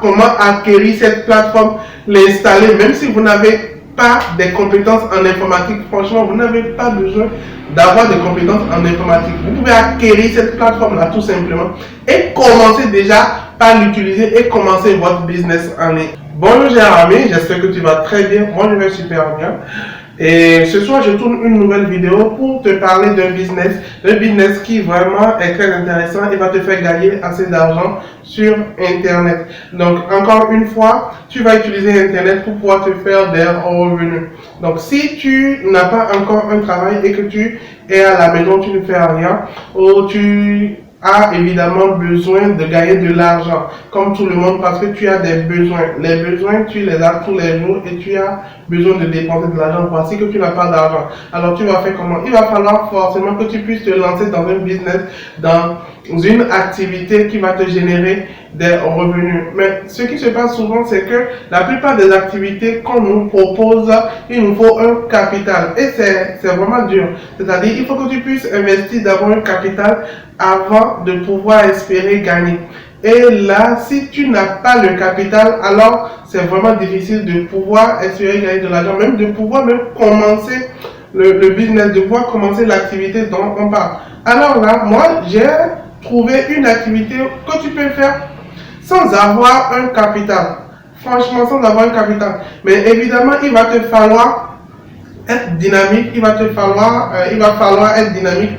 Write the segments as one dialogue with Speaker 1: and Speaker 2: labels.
Speaker 1: comment acquérir cette plateforme, l'installer, même si vous n'avez pas des compétences en informatique. Franchement, vous n'avez pas besoin d'avoir des compétences en informatique. Vous pouvez acquérir cette plateforme-là tout simplement et commencer déjà par l'utiliser et commencer votre business en ligne. Bonjour cher ami, j'espère que tu vas très bien. Moi je vais super bien. Et ce soir, je tourne une nouvelle vidéo pour te parler d'un business qui vraiment est très intéressant et va te faire gagner assez d'argent sur Internet. Donc, encore une fois, tu vas utiliser Internet pour pouvoir te faire des revenus. Donc, si tu n'as pas encore un travail et que tu es à la maison, tu ne fais rien, ou tu as évidemment besoin de gagner de l'argent, comme tout le monde, parce que tu as des besoins. Les besoins, tu les as tous les jours et tu as besoin de dépenser de l'argent. Voici que tu n'as pas d'argent. Alors tu vas faire comment? Il va falloir forcément que tu puisses te lancer dans un business, dans une activité qui va te générer des revenus. Mais ce qui se passe souvent, c'est que la plupart des activités qu'on nous propose, il nous faut un capital. Et c'est vraiment dur. C'est-à-dire, il faut que tu puisses investir d'avoir un capital avant de pouvoir espérer gagner. Et là, si tu n'as pas le capital, alors c'est vraiment difficile de pouvoir espérer gagner de l'argent, même de pouvoir même commencer le business, de pouvoir commencer l'activité dont on parle. Alors là, moi, j'ai trouvé une activité que tu peux faire sans avoir un capital. Franchement, sans avoir un capital. Mais évidemment, il va te falloir être dynamique, il va falloir être dynamique,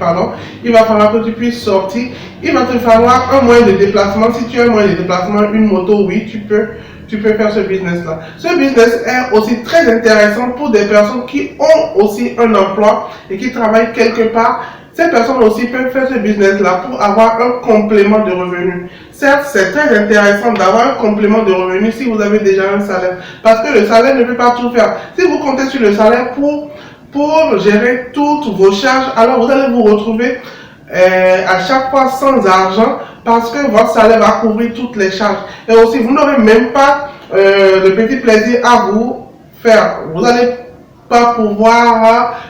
Speaker 1: il va falloir que tu puisses sortir, il va te falloir un moyen de déplacement. Si tu as un moyen de déplacement, une moto, oui, tu peux faire ce business-là. Ce business est aussi très intéressant pour des personnes qui ont aussi un emploi et qui travaillent quelque part. Ces personnes aussi peuvent faire ce business-là pour avoir un complément de revenus. Certes, c'est très intéressant d'avoir un complément de revenus si vous avez déjà un salaire. Parce que le salaire ne peut pas tout faire. Si vous comptez sur le salaire pour gérer toutes vos charges, alors vous allez vous retrouver à chaque fois sans argent parce que votre salaire va couvrir toutes les charges. Et aussi, vous n'aurez même pas de petit plaisir à vous faire. Vous n'allez pas pouvoir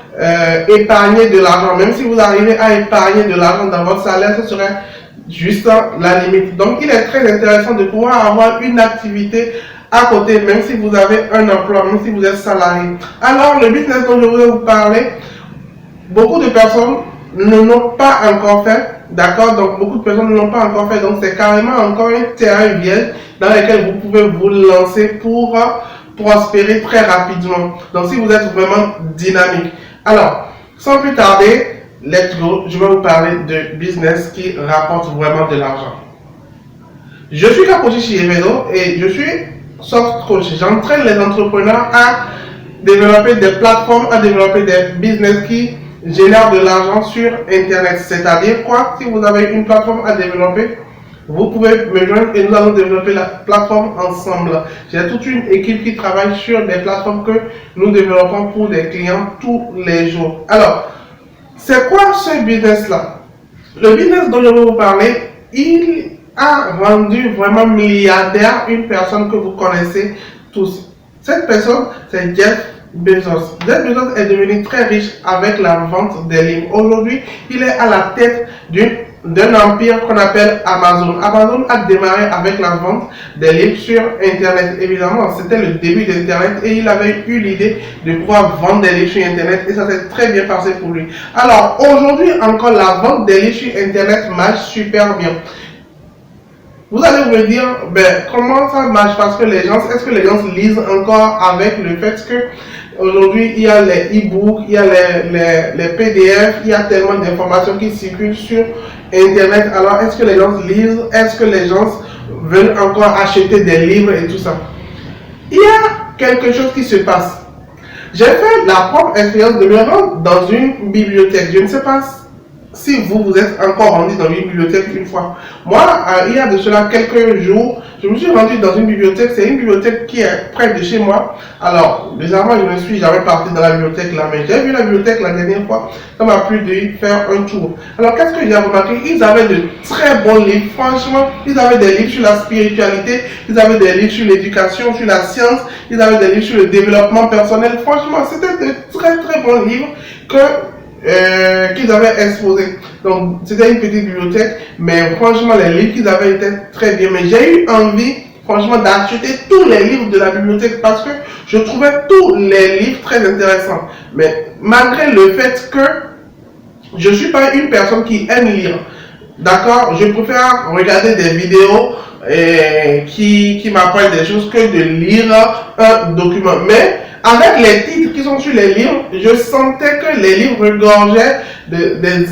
Speaker 1: épargner de l'argent. Même si vous arrivez à épargner de l'argent dans votre salaire, ce serait juste la limite. Donc, il est très intéressant de pouvoir avoir une activité à côté, même si vous avez un emploi, même si vous êtes salarié. Alors, le business dont je voulais vous parler, beaucoup de personnes ne l'ont pas encore fait. D'accord? Donc, beaucoup de personnes ne l'ont pas encore fait. Donc, c'est carrément encore un terrain vierge dans lequel vous pouvez vous lancer pour prospérer très rapidement. Donc, si vous êtes vraiment dynamique. Alors, sans plus tarder, let's go. Je vais vous parler de business qui rapporte vraiment de l'argent. Je suis coach chez Evedo et je suis soft coach. J'entraîne les entrepreneurs à développer des plateformes, à développer des business qui génèrent de l'argent sur Internet. C'est-à-dire quoi? Si vous avez une plateforme à développer, vous pouvez me joindre et nous allons développer la plateforme ensemble. J'ai toute une équipe qui travaille sur des plateformes que nous développons pour des clients tous les jours. Alors, c'est quoi ce business-là? Le business dont je vais vous parler, il a rendu vraiment milliardaire une personne que vous connaissez tous. Cette personne, c'est Jeff Bezos. Jeff Bezos est devenu très riche avec la vente des livres. Aujourd'hui, il est à la tête d'un empire qu'on appelle Amazon. Amazon a démarré avec la vente des livres sur Internet. Évidemment, c'était le début d'Internet et il avait eu l'idée de pouvoir vendre des livres sur Internet et ça s'est très bien passé pour lui. Alors, aujourd'hui encore, la vente des livres sur Internet marche super bien. Vous allez me dire, comment ça marche? Parce que est-ce que les gens lisent encore avec le fait que aujourd'hui il y a les e-books, il y a les PDF, il y a tellement d'informations qui circulent sur Internet. Alors, est-ce que les gens lisent? Est-ce que les gens veulent encore acheter des livres et tout ça? Il y a quelque chose qui se passe. J'ai fait la propre expérience de me rendre dans une bibliothèque. Je ne sais pas si vous êtes encore rendu dans une bibliothèque une fois. Moi, il y a de cela quelques jours, je me suis rendu dans une bibliothèque. C'est une bibliothèque qui est près de chez moi. Alors, bizarrement, je ne suis jamais parti dans la bibliothèque là, mais j'ai vu la bibliothèque la dernière fois. Ça m'a plu de faire un tour. Alors, qu'est-ce que j'ai remarqué? Ils avaient de très bons livres. Franchement, ils avaient des livres sur la spiritualité, ils avaient des livres sur l'éducation, sur la science, ils avaient des livres sur le développement personnel. Franchement, c'était de très très bons livres qu'ils avaient exposés. Donc, c'était une petite bibliothèque, mais franchement, les livres qu'ils avaient étaient très bien. Mais j'ai eu envie franchement, d'acheter tous les livres de la bibliothèque parce que je trouvais tous les livres très intéressants. Mais malgré le fait que je ne suis pas une personne qui aime lire, d'accord, je préfère regarder des vidéos qui m'apprennent des choses que de lire un document. Mais avec les titres qui sont sur les livres, je sentais que les livres regorgeaient des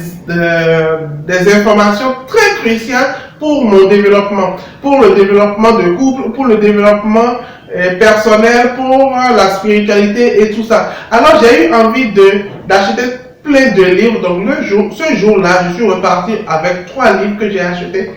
Speaker 1: informations très cruciales pour mon développement, pour le développement de couple, pour le développement personnel, pour la spiritualité et tout ça. Alors j'ai eu envie d'acheter plein de livres. Donc ce jour-là, je suis reparti avec 3 livres que j'ai achetés.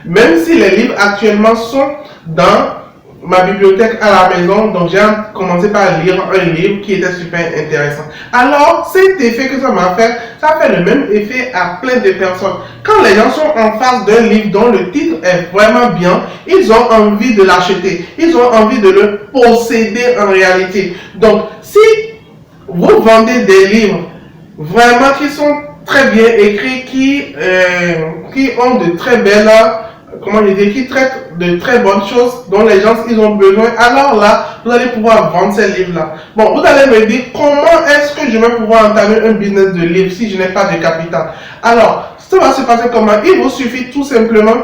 Speaker 1: Même si les livres actuellement sont dans ma bibliothèque à la maison, donc j'ai commencé par lire un livre qui était super intéressant. Alors, cet effet que ça m'a fait, ça fait le même effet à plein de personnes. Quand les gens sont en face d'un livre dont le titre est vraiment bien, ils ont envie de l'acheter. Ils ont envie de le posséder en réalité. Donc, si vous vendez des livres vraiment qui sont très bien écrits, qui ont de très belles, comment je dis, qui traitent de très bonnes choses dont les gens ils ont besoin, alors là, vous allez pouvoir vendre ces livres-là. Bon, vous allez me dire, comment est-ce que je vais pouvoir entamer un business de livres si je n'ai pas de capital? Alors, ça va se passer comment? Il vous suffit tout simplement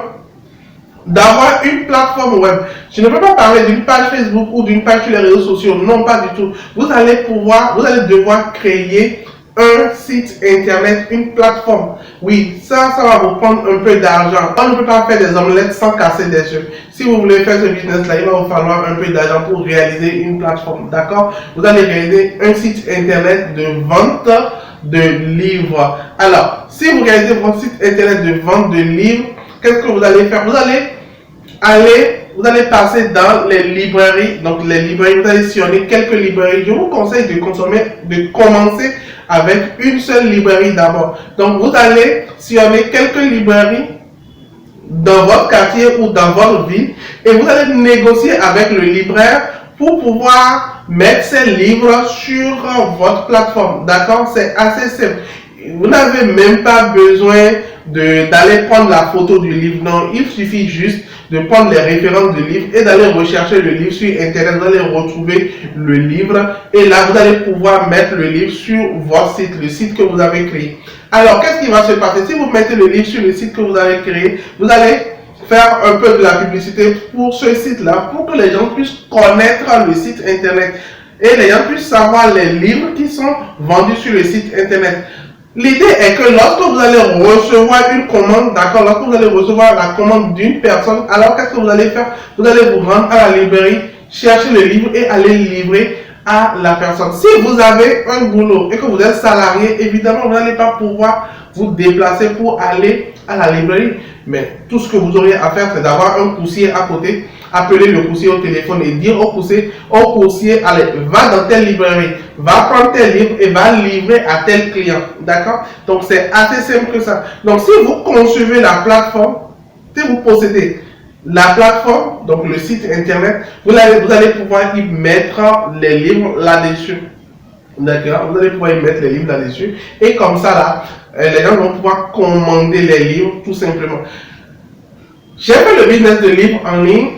Speaker 1: d'avoir une plateforme web. Je ne peux pas parler d'une page Facebook ou d'une page sur les réseaux sociaux, non, pas du tout. Vous allez devoir créer un site internet, une plateforme. Oui, ça va vous prendre un peu d'argent. On ne peut pas faire des omelettes sans casser des œufs. Si vous voulez faire ce business-là, il va vous falloir un peu d'argent pour réaliser une plateforme. D'accord? Vous allez réaliser un site internet de vente de livres. Alors, si vous réalisez votre site internet de vente de livres, qu'est-ce que vous allez faire? Vous allez passer dans les librairies. Donc, les librairies, vous allez sillonner quelques librairies. Je vous conseille de commencer avec une seule librairie d'abord. Donc, vous allez sillonner quelques librairies dans votre quartier ou dans votre ville et vous allez négocier avec le libraire pour pouvoir mettre ces livres sur votre plateforme. D'accord? C'est assez simple. Vous n'avez même pas besoin d'aller prendre la photo du livre. Non, il suffit juste de prendre les références du livre et d'aller rechercher le livre sur internet. Vous allez retrouver le livre et là vous allez pouvoir mettre le livre sur votre site, le site que vous avez créé. Alors qu'est-ce qui va se passer? Si vous mettez le livre sur le site que vous avez créé, vous allez faire un peu de la publicité pour ce site-là, pour que les gens puissent connaître le site internet et les gens puissent savoir les livres qui sont vendus sur le site internet. L'idée est que lorsque vous allez recevoir une commande, d'accord, lorsque vous allez recevoir la commande d'une personne, alors qu'est-ce que vous allez faire? Vous allez vous rendre à la librairie, chercher le livre et aller le livrer à la personne. Si vous avez un boulot et que vous êtes salarié, évidemment, vous n'allez pas pouvoir vous déplacer pour aller à la librairie. Mais tout ce que vous auriez à faire, c'est d'avoir un coursier à côté, appeler le coursier au téléphone et dire au coursier, allez, va dans telle librairie, va prendre tel livre et va livrer à tel client. D'accord? Donc, c'est assez simple que ça. Donc, si vous concevez la plateforme, si vous possédez la plateforme, donc le site internet, vous allez pouvoir y mettre les livres là-dessus. D'accord? Vous allez pouvoir y mettre les livres là-dessus. Et comme ça, là, les gens vont pouvoir commander les livres tout simplement. J'ai fait le business de livres en ligne.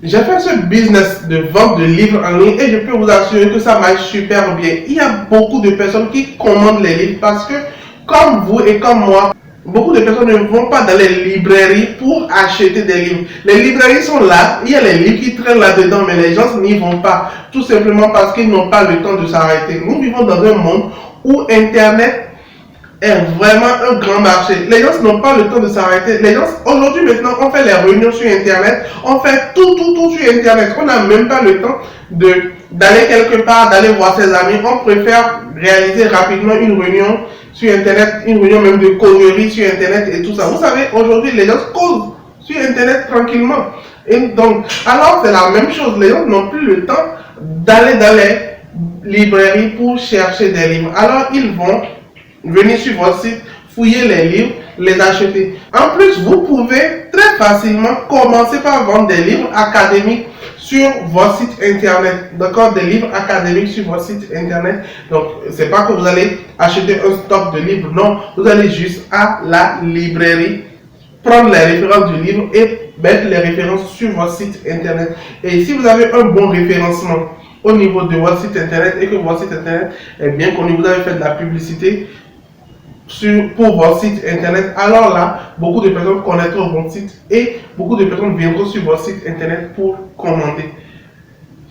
Speaker 1: J'ai fait ce business de vente de livres en ligne et je peux vous assurer que ça marche super bien. Il y a beaucoup de personnes qui commandent les livres parce que, comme vous et comme moi, beaucoup de personnes ne vont pas dans les librairies pour acheter des livres. Les librairies sont là, il y a les livres qui traînent là-dedans, mais les gens n'y vont pas. Tout simplement parce qu'ils n'ont pas le temps de s'arrêter. Nous vivons dans un monde où Internet est vraiment un grand marché. Les gens n'ont pas le temps de s'arrêter. Les gens, aujourd'hui maintenant, on fait les réunions sur Internet, on fait tout sur Internet. On n'a même pas le temps d'aller quelque part, d'aller voir ses amis. On préfère réaliser rapidement une réunion sur Internet, une réunion même de causerie sur Internet et tout ça. Vous savez, aujourd'hui, les gens causent sur Internet tranquillement. Et donc, alors c'est la même chose. Les gens n'ont plus le temps d'aller dans les librairies pour chercher des livres. Alors, ils vont venir sur votre site, fouiller les livres, les acheter. En plus, vous pouvez très facilement commencer par vendre des livres académiques sur votre site internet. D'accord? Des livres académiques sur votre site internet. Donc, c'est pas que vous allez acheter un stock de livres. Non, vous allez juste à la librairie, prendre les références du livre et mettre les références sur votre site internet. Et si vous avez un bon référencement au niveau de votre site internet et que votre site internet est bien connu, vous avez fait de la publicité pour votre site internet, alors là, beaucoup de personnes connaîtront votre site et beaucoup de personnes viendront sur votre site internet pour commander.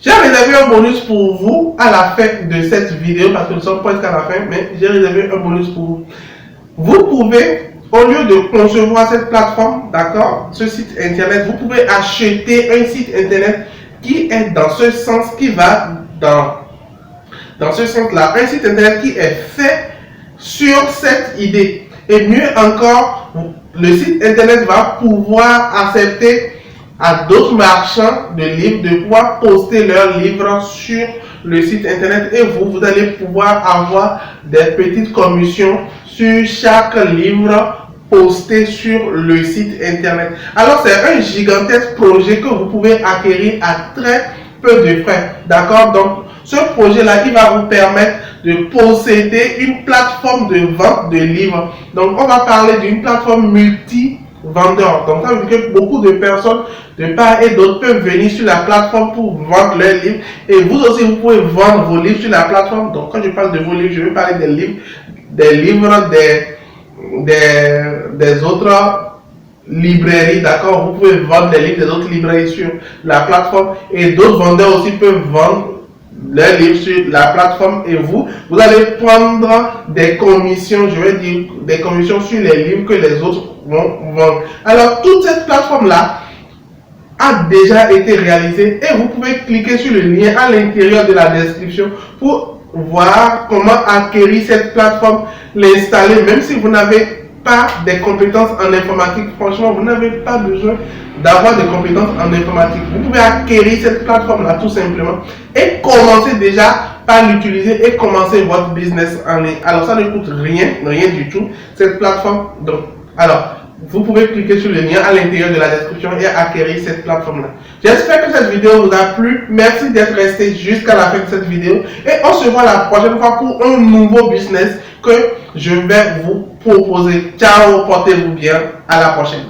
Speaker 1: J'ai réservé un bonus pour vous à la fin de cette vidéo parce que nous sommes presque à la fin, mais j'ai réservé un bonus pour vous. Vous pouvez, au lieu de concevoir cette plateforme, d'accord, ce site internet, vous pouvez acheter un site internet qui est dans ce sens, qui va dans ce sens-là. Un site internet qui est fait sur cette idée. Et mieux encore, le site internet va pouvoir accepter à d'autres marchands de livres de pouvoir poster leurs livres sur le site internet et vous allez pouvoir avoir des petites commissions sur chaque livre posté sur le site internet. Alors c'est un gigantesque projet que vous pouvez acquérir à très peu de frais. D'accord? Donc ce projet-là, il va vous permettre de posséder une plateforme de vente de livres. Donc on va parler d'une plateforme multi-vendeur. Donc ça veut dire que beaucoup de personnes de part et d'autre peuvent venir sur la plateforme pour vendre leurs livres. Et vous aussi, vous pouvez vendre vos livres sur la plateforme. Donc quand je parle de vos livres, je vais parler des livres des autres librairies, d'accord? Vous pouvez vendre des livres des autres librairies sur la plateforme et d'autres vendeurs aussi peuvent vendre leurs livres sur la plateforme et vous allez prendre des commissions, je vais dire des commissions sur les livres que les autres vont vendre. Alors toute cette plateforme là a déjà été réalisée et vous pouvez cliquer sur le lien à l'intérieur de la description pour voir comment acquérir cette plateforme, l'installer. Même si vous n'avez pas des compétences en informatique, franchement vous n'avez pas besoin d'avoir des compétences en informatique. Vous pouvez acquérir cette plateforme là tout simplement et commencer déjà par l'utiliser et commencer votre business en ligne. Alors ça ne coûte rien du tout cette plateforme. Donc alors vous pouvez cliquer sur le lien à l'intérieur de la description et acquérir cette plateforme là. J'espère que cette vidéo vous a plu. Merci d'être resté jusqu'à la fin de cette vidéo et on se voit la prochaine fois pour un nouveau business que je vais vous proposer. Ciao, portez-vous bien, à la prochaine.